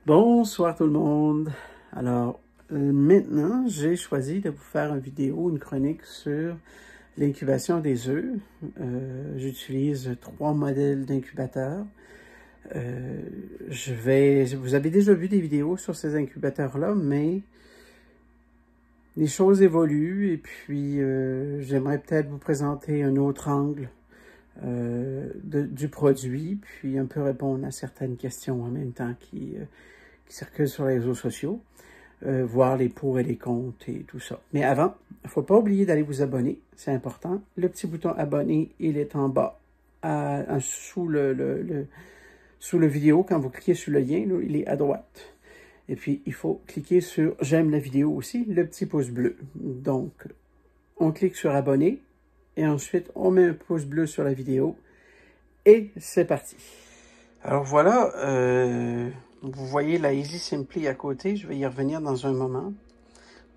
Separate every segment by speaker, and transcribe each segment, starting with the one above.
Speaker 1: Bonsoir tout le monde. Alors, maintenant, j'ai choisi de vous faire une vidéo, une chronique sur l'incubation des œufs. J'utilise 3 modèles d'incubateurs. Vous avez déjà vu des vidéos sur ces incubateurs-là, mais les choses évoluent et puis j'aimerais peut-être vous présenter un autre angle du produit, puis un peu répondre à certaines questions en même temps qui circulent sur les réseaux sociaux, voir les pour et les contre et tout ça. Mais avant, il ne faut pas oublier d'aller vous abonner, c'est important. Le petit bouton abonner, il est en bas, sous le vidéo. Quand vous cliquez sur le lien, là, il est à droite. Et puis, il faut cliquer sur « J'aime la vidéo » aussi, le petit pouce bleu. Donc, on clique sur « Abonner » et ensuite, on met un pouce bleu sur la vidéo et c'est parti. Alors voilà, vous voyez la Easy Simply à côté. Je vais y revenir dans un moment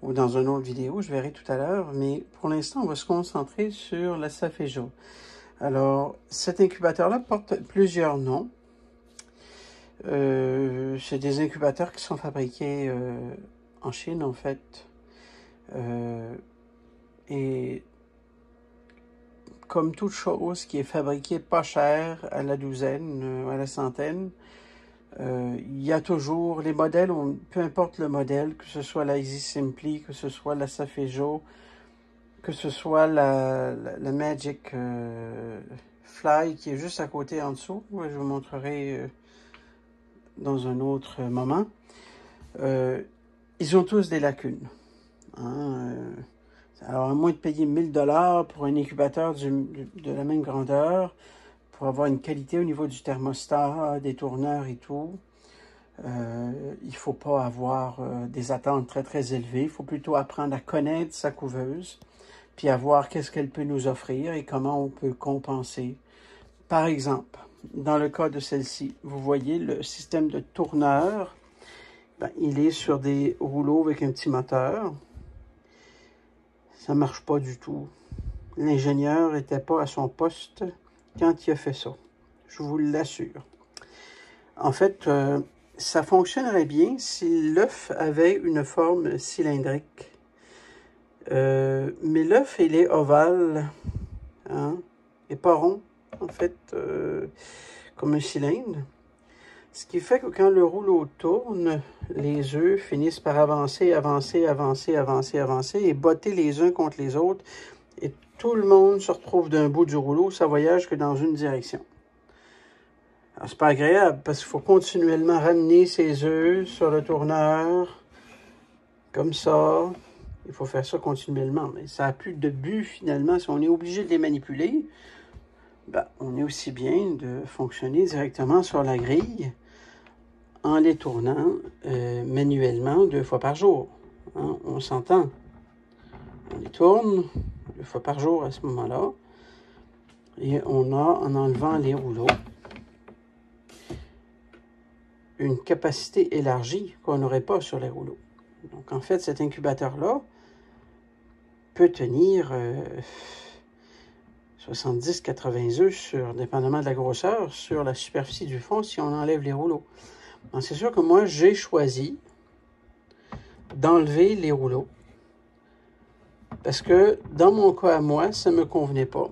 Speaker 1: ou dans une autre vidéo, je verrai tout à l'heure. Mais pour l'instant, on va se concentrer sur la Safejo. Alors, cet incubateur-là porte plusieurs noms. C'est des incubateurs qui sont fabriqués en Chine, en fait. Et comme toute chose qui est fabriquée pas cher, à la douzaine, à la centaine, il y a toujours les modèles, peu importe le modèle, que ce soit la Easy Simply, que ce soit la Safejo, que ce soit la Magic Fly qui est juste à côté en dessous. Je vous montrerai dans un autre moment. Ils ont tous des lacunes. Alors, à moins de payer 1000 $, pour un incubateur de la même grandeur, pour avoir une qualité au niveau du thermostat, des tourneurs et tout, il ne faut pas avoir des attentes très, très élevées. Il faut plutôt apprendre à connaître sa couveuse, puis à voir qu'est-ce qu'elle peut nous offrir et comment on peut compenser. Par exemple, dans le cas de celle-ci, vous voyez le système de tourneur, il est sur des rouleaux avec un petit moteur. Ça ne marche pas du tout. L'ingénieur n'était pas à son poste quand il a fait ça. Je vous l'assure. En fait, ça fonctionnerait bien si l'œuf avait une forme cylindrique. Mais l'œuf, il est ovale, et pas rond, en fait, comme un cylindre. Ce qui fait que quand le rouleau tourne, les œufs finissent par avancer, avancer, avancer, avancer, avancer et botter les uns contre les autres. Et tout le monde se retrouve d'un bout du rouleau, ça voyage que dans une direction. Alors, c'est pas agréable parce qu'il faut continuellement ramener ses œufs sur le tourneur, comme ça. Il faut faire ça continuellement, mais ça n'a plus de but finalement. Si on est obligé de les manipuler, on est aussi bien de fonctionner directement sur la grille en les tournant manuellement 2 fois par jour. On s'entend. On les tourne 2 fois par jour à ce moment-là. Et on a, en enlevant les rouleaux, une capacité élargie qu'on n'aurait pas sur les rouleaux. Donc, en fait, cet incubateur-là peut tenir 70-80 œufs, dépendamment de la grosseur, sur la superficie du fond si on enlève les rouleaux. C'est sûr que moi, j'ai choisi d'enlever les rouleaux parce que dans mon cas à moi, ça ne me convenait pas.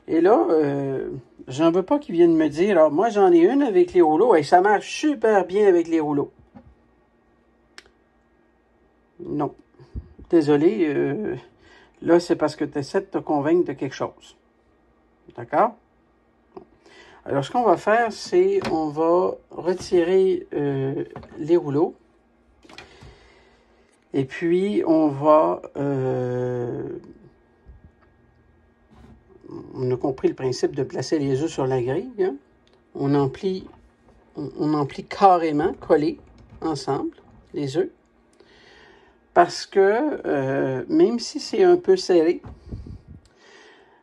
Speaker 1: Et là, j'en veux pas qu'ils viennent me dire, alors moi j'en ai une avec les rouleaux et ça marche super bien avec les rouleaux. Non. Désolé, là c'est parce que tu essaies de te convaincre de quelque chose. D'accord? Alors, ce qu'on va faire, c'est on va retirer les rouleaux. Et puis, on va... on a compris le principe de placer les œufs sur la grille. On emplit carrément, collé, ensemble, les œufs. Parce que, même si c'est un peu serré,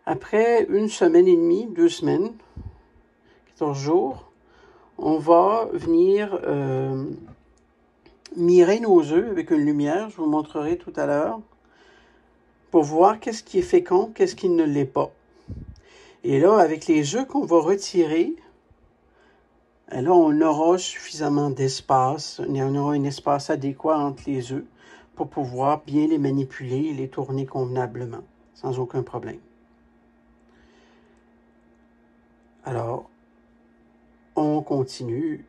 Speaker 1: après 1 semaine et demie, 2 semaines, 14 jours, on va venir mirer nos œufs avec une lumière, je vous montrerai tout à l'heure, pour voir qu'est-ce qui est fécond, qu'est-ce qui ne l'est pas. Et là, avec les œufs qu'on va retirer, Et là, on aura suffisamment d'espace, on aura un espace adéquat entre les œufs pour pouvoir bien les manipuler et les tourner convenablement, sans aucun problème. Alors, on continue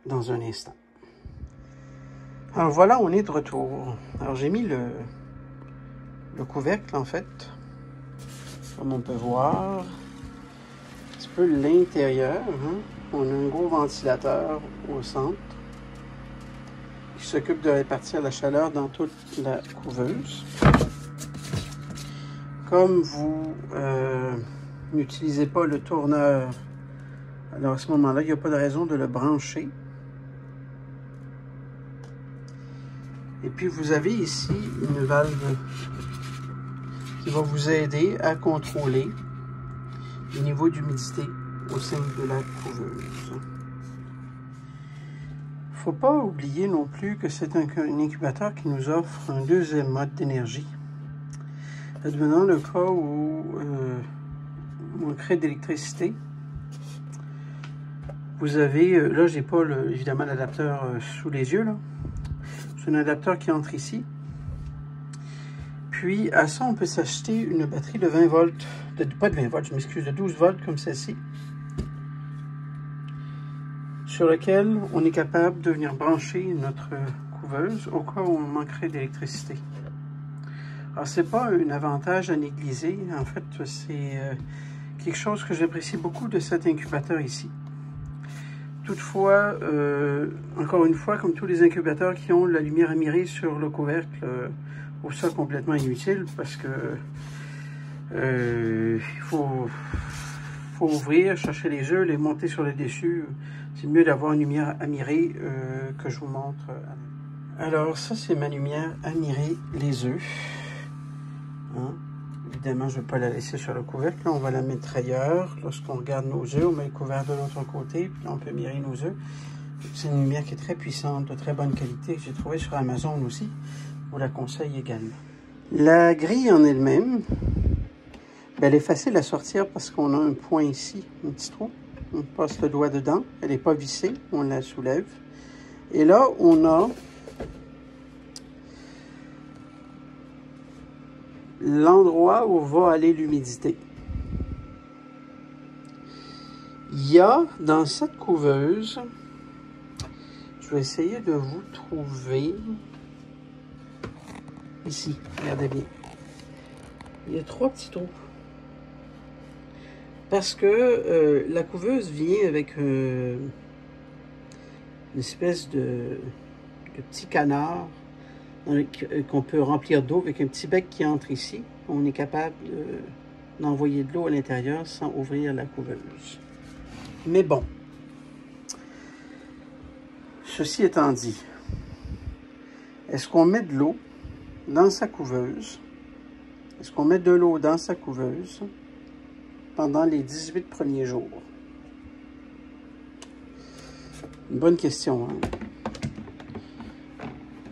Speaker 1: dans un instant. Alors voilà, on est de retour. Alors j'ai mis le couvercle en fait, comme on peut voir, un petit peu l'intérieur. Hein? On a un gros ventilateur au centre qui s'occupe de répartir la chaleur dans toute la couveuse. Comme vous n'utilisez pas le tourneur, alors à ce moment-là, il n'y a pas de raison de le brancher. Et puis vous avez ici une valve qui va vous aider à contrôler le niveau d'humidité au sein de la couveuse. Il ne faut pas oublier non plus que c'est un incubateur qui nous offre un deuxième mode d'énergie. Advenant le cas où on crée d'électricité, vous avez, là j'ai pas évidemment l'adapteur sous les yeux, là. C'est un adapteur qui entre ici. Puis à ça, on peut s'acheter une batterie de 20 volts, pas de 20 volts, je m'excuse, de 12 volts comme celle-ci, sur lequel on est capable de venir brancher notre couveuse au cas où on manquerait d'électricité. Alors c'est pas un avantage à négliger, en fait c'est quelque chose que j'apprécie beaucoup de cet incubateur ici. Toutefois, encore une fois, comme tous les incubateurs qui ont la lumière amirée sur le couvercle, je trouve ça complètement inutile parce que il faut ouvrir, chercher les œufs, les monter sur le dessus. C'est mieux d'avoir une lumière amirée que je vous montre. Alors ça, c'est ma lumière amirée, les œufs. Hein? Évidemment, je ne vais pas la laisser sur le couvercle. Là, on va la mettre ailleurs. Lorsqu'on regarde nos œufs, on met le couvercle de l'autre côté, puis là, on peut mirer nos œufs. C'est une lumière qui est très puissante, de très bonne qualité, que j'ai trouvée sur Amazon aussi. Je vous la conseille également. La grille en elle-même, elle est facile à sortir parce qu'on a un point ici, un petit trou. On passe le doigt dedans. Elle n'est pas vissée, on la soulève. Et là, on a l'endroit où va aller l'humidité. Il y a dans cette couveuse, je vais essayer de vous trouver ici, regardez bien. Il y a 3 petits trous. Parce que la couveuse vient avec une espèce de petit canard qu'on peut remplir d'eau avec un petit bec qui entre ici. On est capable d'envoyer de l'eau à l'intérieur sans ouvrir la couveuse. Mais bon, ceci étant dit, est-ce qu'on met de l'eau dans sa couveuse? Est-ce qu'on met de l'eau dans sa couveuse pendant les 18 premiers jours? Une bonne question, hein?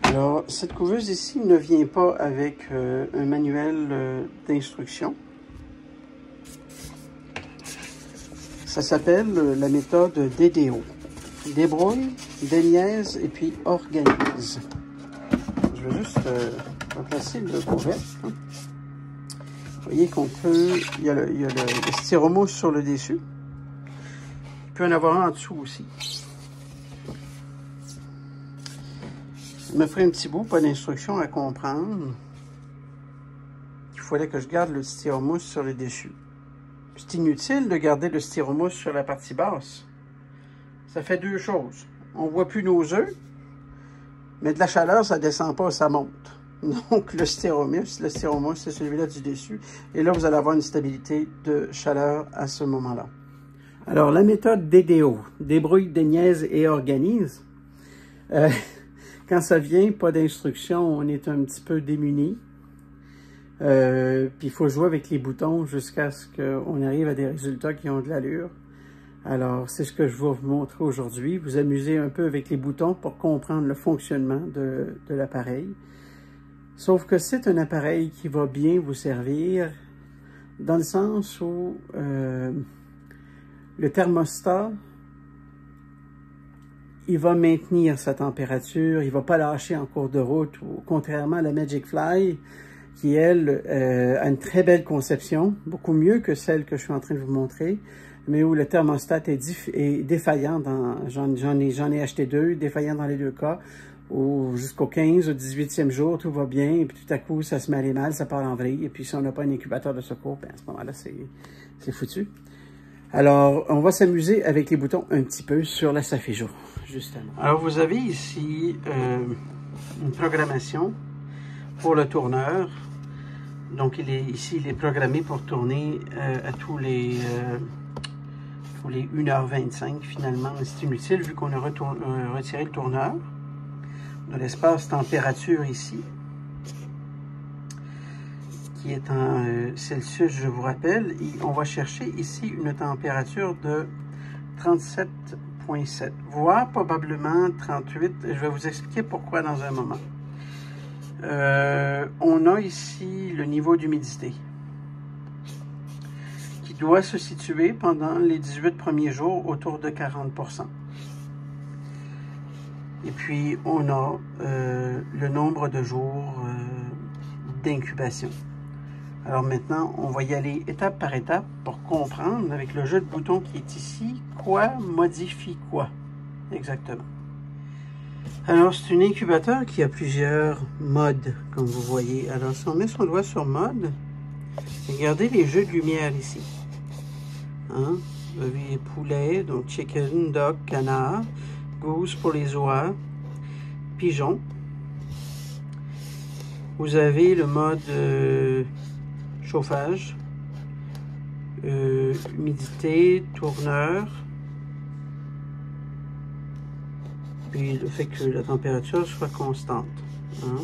Speaker 1: Alors, cette couveuse ici ne vient pas avec un manuel d'instruction. Ça s'appelle la méthode DDO. Débrouille, déniaise et puis organise. Je vais juste replacer le couvercle. Hein. Vous voyez qu'on peut... Il y a le styromousse sur le dessus. Il peut en avoir un en dessous aussi. Je me ferai un petit bout, pas d'instruction à comprendre. Il fallait que je garde le styromousse sur le dessus. C'est inutile de garder le styromousse sur la partie basse. Ça fait 2 choses. On ne voit plus nos œufs, mais de la chaleur, ça ne descend pas, ça monte. Donc, le styromousse, c'est celui-là du dessus. Et là, vous allez avoir une stabilité de chaleur à ce moment-là. Alors, la méthode DDO, débrouille, déniaise et organise. Quand ça vient, pas d'instruction, on est un petit peu démuni. Puis il faut jouer avec les boutons jusqu'à ce qu'on arrive à des résultats qui ont de l'allure. Alors, c'est ce que je vais vous montrer aujourd'hui. Vous amuser un peu avec les boutons pour comprendre le fonctionnement de l'appareil. Sauf que c'est un appareil qui va bien vous servir dans le sens où le thermostat il va maintenir sa température, il va pas lâcher en cours de route, ou, contrairement à la Magic Fly, qui, elle, a une très belle conception, beaucoup mieux que celle que je suis en train de vous montrer, mais où le thermostat est défaillant. J'en ai acheté 2, défaillant dans les 2 cas, où jusqu'au 15 ou 18e jour, tout va bien, et puis tout à coup, ça se met à aller mal, ça part en vrille, et puis si on n'a pas un incubateur de secours, ben à ce moment-là, c'est foutu. Alors, on va s'amuser avec les boutons un petit peu sur la Safijo, justement. Alors, vous avez ici une programmation pour le tourneur. Donc, ici, il est programmé pour tourner à tous les 1h25, finalement. C'est inutile, vu qu'on a retiré le tourneur. On a l'espace température ici, qui est en Celsius, je vous rappelle. Et on va chercher ici une température de 37,7, voire probablement 38. Je vais vous expliquer pourquoi dans un moment. On a ici le niveau d'humidité qui doit se situer pendant les 18 premiers jours autour de 40%. Et puis, on a le nombre de jours d'incubation. Alors maintenant, on va y aller étape par étape pour comprendre, avec le jeu de boutons qui est ici, quoi modifie quoi exactement. Alors, c'est un incubateur qui a plusieurs modes, comme vous voyez. Alors, si on met son doigt sur mode, regardez les jeux de lumière ici. Hein? Vous avez poulet, donc chicken, duck, canard, goose pour les oies, pigeon. Vous avez le mode chauffage, humidité, tourneur, puis le fait que la température soit constante. Hein?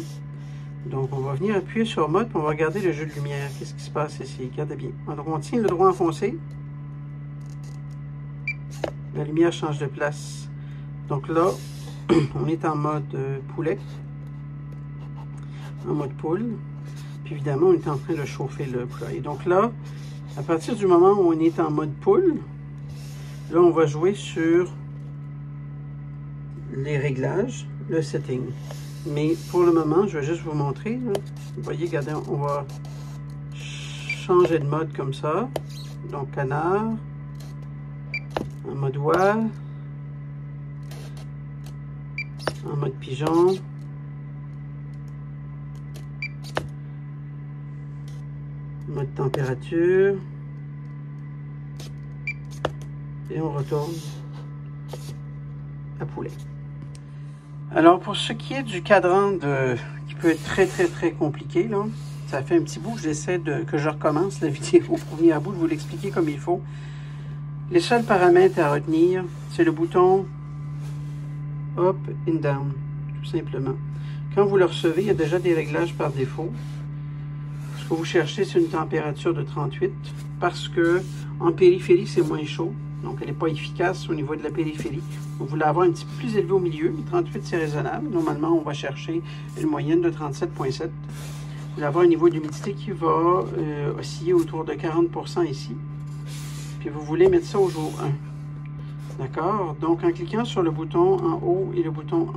Speaker 1: Donc, on va venir appuyer sur mode, puis on va regarder le jeu de lumière. Qu'est-ce qui se passe ici? Regardez bien. Donc, on tient le doigt enfoncé. La lumière change de place. Donc là, on est en mode poulet, en mode poule. Puis évidemment, on est en train de chauffer le plat. Et donc là, à partir du moment où on est en mode poule, là, on va jouer sur les réglages, le setting. Mais pour le moment, je vais juste vous montrer. Là. Vous voyez, regardez, on va changer de mode comme ça. Donc, canard, en mode oie, en mode pigeon, mode température, et on retourne à poulet. Alors, pour ce qui est du cadran qui peut être très compliqué, là, ça fait un petit bout que j'essaie que je recommence la vidéo pour venir à bout de vous l'expliquer comme il faut. Les seuls paramètres à retenir, c'est le bouton up and down, tout simplement. Quand vous le recevez, il y a déjà des réglages par défaut. Ce que vous cherchez, c'est une température de 38, parce que en périphérie, c'est moins chaud. Donc, elle n'est pas efficace au niveau de la périphérie. Vous voulez avoir un petit peu plus élevé au milieu, mais 38, c'est raisonnable. Normalement, on va chercher une moyenne de 37,7. Vous allez avoir un niveau d'humidité qui va osciller autour de 40% ici. Puis, vous voulez mettre ça au jour 1. D'accord? Donc, en cliquant sur le bouton en haut et le bouton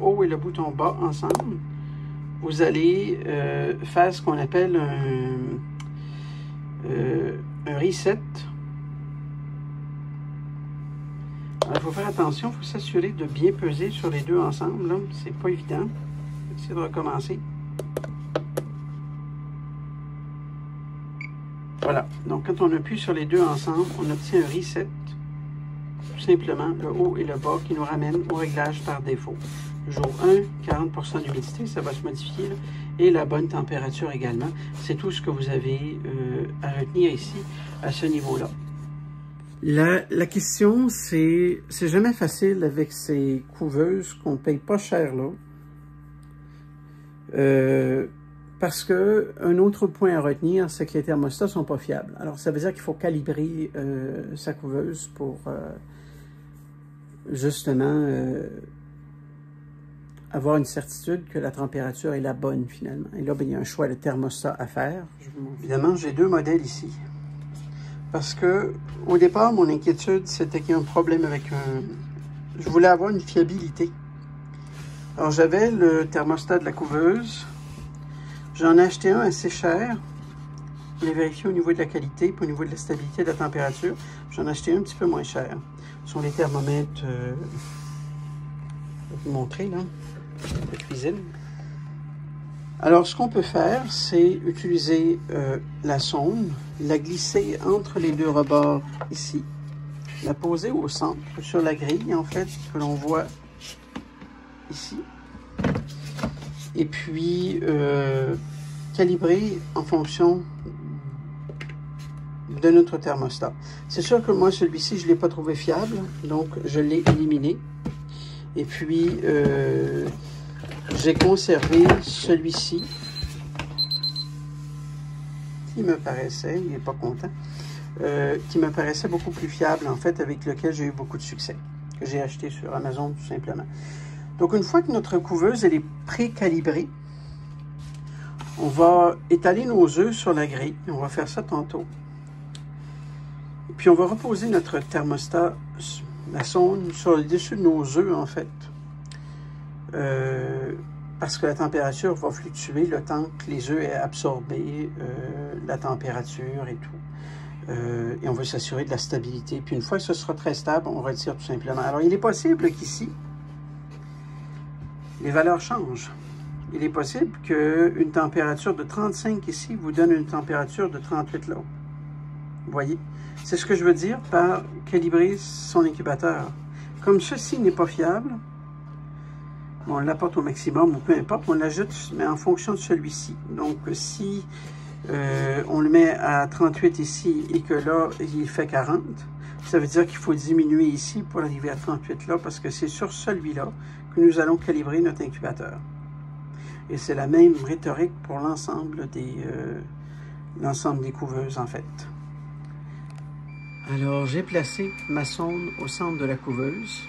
Speaker 1: haut et le bouton bas ensemble, vous allez faire ce qu'on appelle un reset. Alors, il faut faire attention, il faut s'assurer de bien peser sur les deux ensemble. C'est pas évident. Essayez de recommencer. Voilà. Donc, quand on appuie sur les deux ensemble, on obtient un reset. Tout simplement, le haut et le bas qui nous ramènent au réglage par défaut. Jour 1, 40% d'humidité, ça va se modifier. Là. Et la bonne température également. C'est tout ce que vous avez à retenir ici, à ce niveau-là. La question, c'est jamais facile avec ces couveuses qu'on ne paye pas cher là. Parce que un autre point à retenir, c'est que les thermostats ne sont pas fiables. Alors, ça veut dire qu'il faut calibrer sa couveuse pour justement avoir une certitude que la température est la bonne finalement. Et là, ben, il y a un choix de thermostat à faire. Évidemment, j'ai deux modèles ici. Parce que, au départ, mon inquiétude, c'était qu'il y a un problème avec je voulais avoir une fiabilité. Alors, j'avais le thermostat de la couveuse. J'en ai acheté un assez cher. Je voulais vérifier au niveau de la qualité, puis au niveau de la stabilité de la température. J'en ai acheté un petit peu moins cher. Ce sont les thermomètres, je vais vous montrer, là, de cuisine. Alors, ce qu'on peut faire, c'est utiliser la sonde, la glisser entre les deux rebords ici, la poser au centre, sur la grille, en fait, que l'on voit ici. Et puis, calibrer en fonction de notre thermostat. C'est sûr que moi, celui-ci, je ne l'ai pas trouvé fiable, donc je l'ai éliminé. Et puis, j'ai conservé celui-ci, qui me paraissait, il n'est pas content, qui me paraissait beaucoup plus fiable, en fait, avec lequel j'ai eu beaucoup de succès, que j'ai acheté sur Amazon, tout simplement. Donc, une fois que notre couveuse, elle est pré-calibrée, on va étaler nos œufs sur la grille. On va faire ça tantôt. Et puis, on va reposer notre thermostat, la sonde, sur le dessus de nos œufs, en fait. Parce que la température va fluctuer le temps que les œufs aient absorbé la température et tout. Et on va s'assurer de la stabilité. Puis, une fois que ce sera très stable, on retire tout simplement. Alors, il est possible qu'ici, les valeurs changent. Il est possible qu'une température de 35 ici vous donne une température de 38 là. Vous voyez? C'est ce que je veux dire par calibrer son incubateur. Comme ceci n'est pas fiable, on l'apporte au maximum ou peu importe, on l'ajoute, mais en fonction de celui-ci. Donc, si on le met à 38 ici et que là, il fait 40, ça veut dire qu'il faut diminuer ici pour arriver à 38 là, parce que c'est sur celui-là que nous allons calibrer notre incubateur. Et c'est la même rhétorique pour l'ensemble des couveuses, en fait. Alors, j'ai placé ma sonde au centre de la couveuse.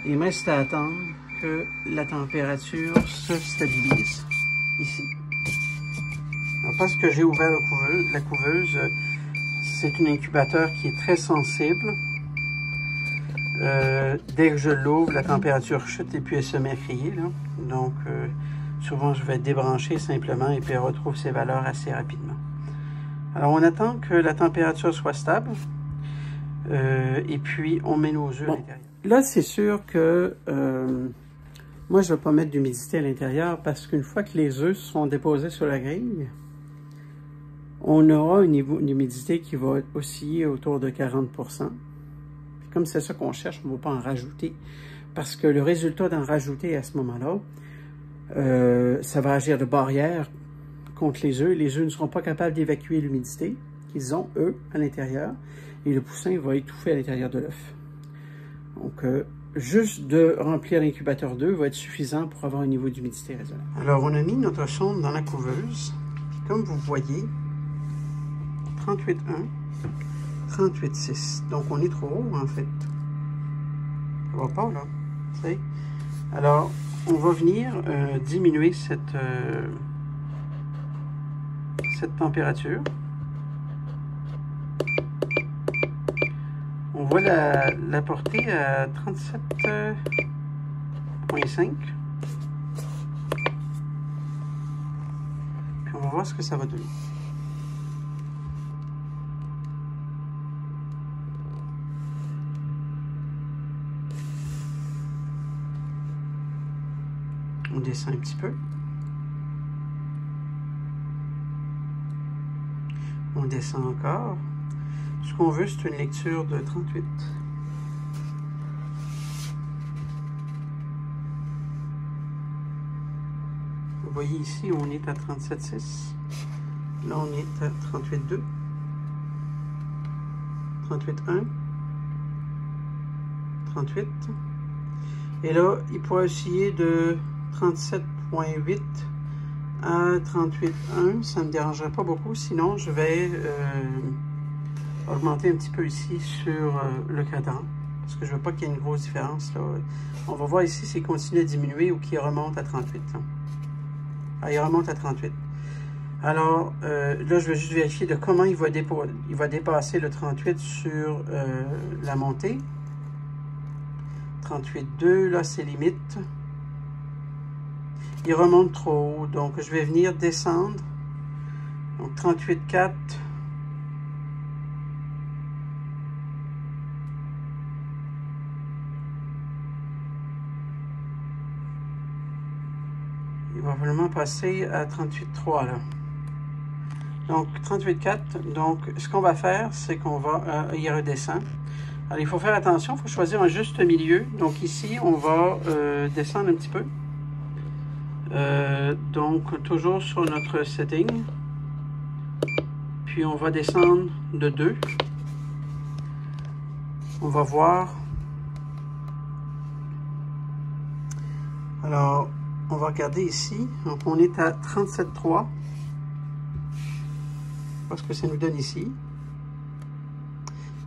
Speaker 1: Il me reste à attendre que la température se stabilise, ici. Alors, parce que j'ai ouvert la couveuse, c'est un incubateur qui est très sensible. Dès que je l'ouvre, la température chute et puis elle se met à crier, là. Donc, souvent, je vais débrancher simplement et puis elle retrouve ses valeurs assez rapidement. Alors, on attend que la température soit stable et puis on met nos œufs à l'intérieur. Là, c'est sûr que moi, je ne vais pas mettre d'humidité à l'intérieur parce qu'une fois que les œufs sont déposés sur la grille, on aura un niveau d'humidité qui va osciller autour de 40%. Puis comme c'est ça qu'on cherche, on ne va pas en rajouter parce que le résultat d'en rajouter à ce moment-là, ça va agir de barrière contre les œufs. Les œufs ne seront pas capables d'évacuer l'humidité qu'ils ont, eux, à l'intérieur. Et le poussin va étouffer à l'intérieur de l'œuf. Donc, juste de remplir l'incubateur d'œufs va être suffisant pour avoir un niveau d'humidité raisonnable. Alors, on a mis notre sonde dans la couveuse. Puis, comme vous voyez, 38,1, 38,6. Donc, on est trop haut, en fait. Ça va pas, là. Tu sais? Alors, on va venir diminuer cette température. On va la porter à 37,5. Puis on va voir ce que ça va donner. On descend un petit peu. On descend encore. Ce qu'on veut, c'est une lecture de 38. Vous voyez ici, on est à 37,6. Là, on est à 38,2. 38,1. 38. Et là, il pourrait osciller de 37,8 à 38,1. Ça ne me dérangerait pas beaucoup. Sinon, je vais augmenter un petit peu ici sur le cadran. Parce que je ne veux pas qu'il y ait une grosse différence, là. On va voir ici s'il continue à diminuer ou qu'il remonte à 38. Ah, il remonte à 38. Alors, là, je vais juste vérifier de comment il va dépasser le 38 sur la montée. 38,2, là c'est limite. Il remonte trop haut, donc je vais venir descendre. Donc 38,4. Il va vraiment passer à 38,3 là. Donc 38,4. Donc ce qu'on va faire, c'est qu'on va y redescendre. Alors il faut faire attention, il faut choisir un juste milieu. Donc ici, on va descendre un petit peu. Donc toujours sur notre setting. Puis on va descendre de 2. On va voir. Alors, on va regarder ici. Donc on est à 37,3. Parce que ça nous donne ici.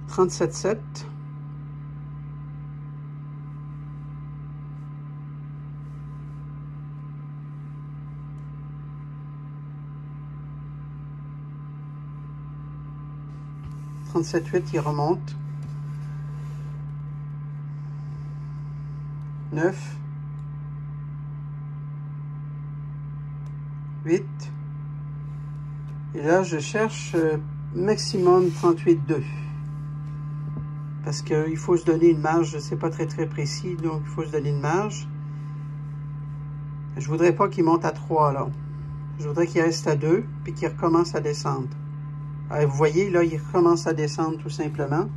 Speaker 1: 37,7. Il remonte. 9. 8. Et là, je cherche maximum 38,2. Parce qu'il faut se donner une marge, c'est pas très précis, donc il faut se donner une marge. Je voudrais pas qu'il monte à 3 là. Je voudrais qu'il reste à 2, puis qu'il recommence à descendre. Alors, vous voyez, là, il recommence à descendre tout simplement.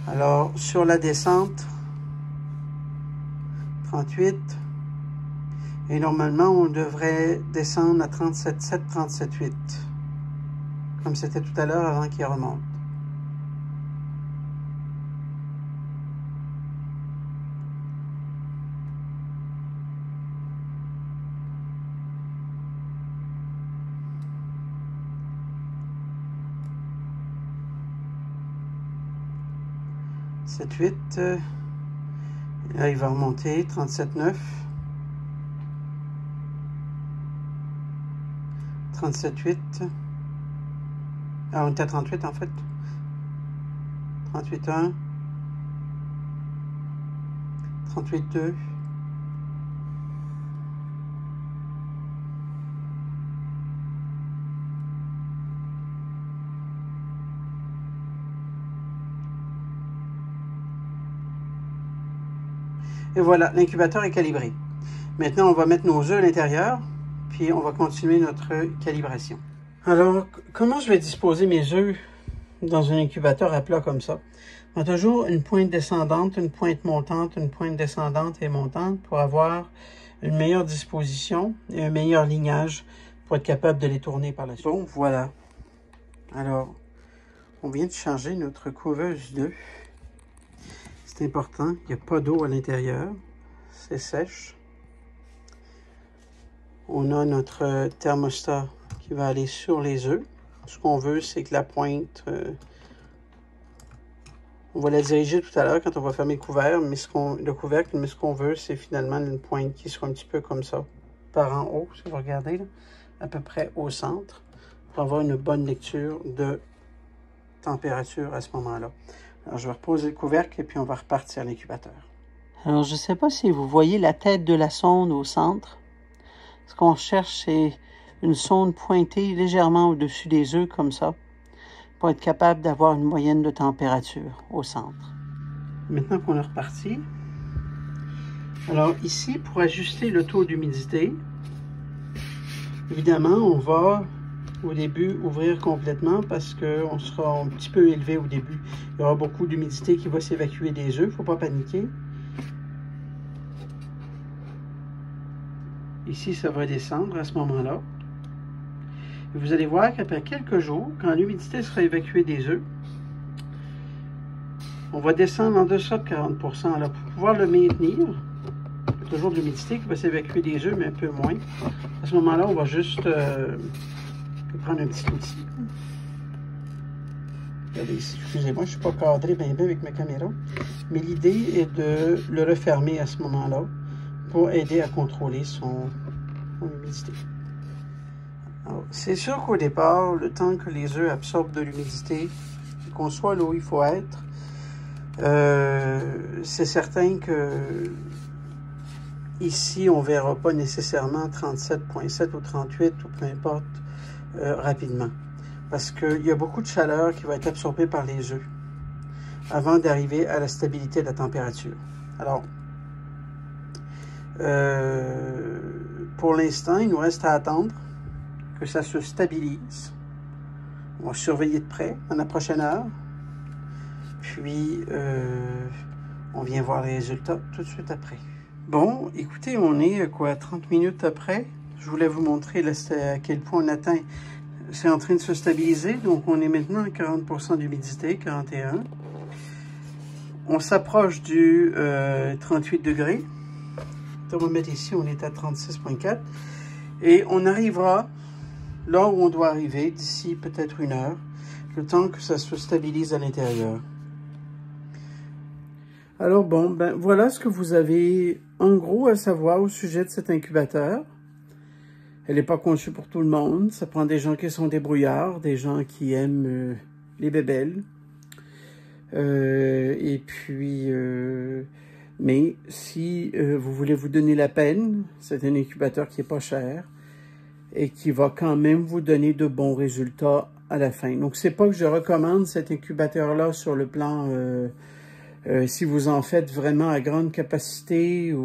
Speaker 1: Alors, sur la descente, 38. Et normalement, on devrait descendre à 37,7, 37,8. Comme c'était tout à l'heure avant qu'il remonte. « 7,8. Là, il va remonter. 37,9. 37,8. Ah, on était à 38 en fait. 38,1. 38,2. Et voilà, l'incubateur est calibré. Maintenant, on va mettre nos œufs à l'intérieur, puis on va continuer notre calibration. Alors, comment je vais disposer mes œufs dans un incubateur à plat comme ça? On a toujours une pointe descendante, une pointe montante, une pointe descendante et montante pour avoir une meilleure disposition et un meilleur lignage pour être capable de les tourner par la suite. Bon, voilà. Alors, on vient de changer notre couveuse d'œufs. C'est important, il n'y a pas d'eau à l'intérieur, c'est sèche. On a notre thermostat qui va aller sur les œufs. Ce qu'on veut, c'est que la pointe, on va la diriger tout à l'heure quand on va fermer le couvercle, mais ce qu'on veut, c'est finalement une pointe qui soit un petit peu comme ça, par en haut, si vous regardez, là, à peu près au centre, pour avoir une bonne lecture de température à ce moment-là. Alors, je vais reposer le couvercle et puis on va repartir à l'incubateur. Alors, je ne sais pas si vous voyez la tête de la sonde au centre. Ce qu'on cherche, c'est une sonde pointée légèrement au-dessus des œufs, comme ça, pour être capable d'avoir une moyenne de température au centre. Maintenant qu'on est reparti, alors ici, pour ajuster le taux d'humidité, évidemment, on va au début ouvrir complètement parce qu'on sera un petit peu élevé au début. Il y aura beaucoup d'humidité qui va s'évacuer des œufs, il ne faut pas paniquer. Ici, ça va descendre à ce moment-là. Et vous allez voir qu'après quelques jours, quand l'humidité sera évacuée des œufs, on va descendre en deçà de 40%. Alors, pour pouvoir le maintenir, il y a toujours de l'humidité qui va s'évacuer des œufs, mais un peu moins. À ce moment-là, on va juste prendre un petit outil. Regardez ici, excusez-moi, je ne suis pas cadré bien avec ma caméra. Mais l'idée est de le refermer à ce moment-là pour aider à contrôler son humidité. C'est sûr qu'au départ, le temps que les œufs absorbent de l'humidité, qu'on soit là où il faut être, C'est certain que ici, on ne verra pas nécessairement 37,7 ou 38 ou peu importe rapidement. Parce qu'il y a beaucoup de chaleur qui va être absorbée par les œufs avant d'arriver à la stabilité de la température. Alors, pour l'instant, il nous reste à attendre que ça se stabilise. On va surveiller de près dans la prochaine heure. Puis, on vient voir les résultats tout de suite après. Bon, écoutez, on est quoi, 30 minutes après. Je voulais vous montrer là, à quel point on atteint. C'est en train de se stabiliser. Donc, on est maintenant à 40% d'humidité, 41. On s'approche du 38 degrés. Le thermomètre ici, on est à 36,4. Et on arrivera là où on doit arriver d'ici peut-être 1 heure, le temps que ça se stabilise à l'intérieur. Alors bon, ben voilà ce que vous avez en gros à savoir au sujet de cet incubateur. Elle n'est pas conçue pour tout le monde. Ça prend des gens qui sont débrouillards, des gens qui aiment les bébelles. Et puis, mais si vous voulez vous donner la peine, c'est un incubateur qui n'est pas cher et qui va quand même vous donner de bons résultats à la fin. Donc, c'est pas que je recommande cet incubateur-là sur le plan, si vous en faites vraiment à grande capacité,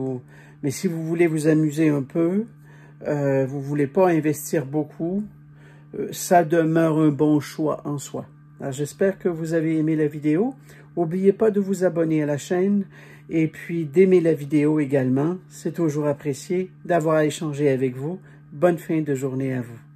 Speaker 1: mais si vous voulez vous amuser un peu, vous voulez pas investir beaucoup, ça demeure un bon choix en soi. J'espère que vous avez aimé la vidéo. N'oubliez pas de vous abonner à la chaîne et puis d'aimer la vidéo également. C'est toujours apprécié d'avoir échangé avec vous. Bonne fin de journée à vous.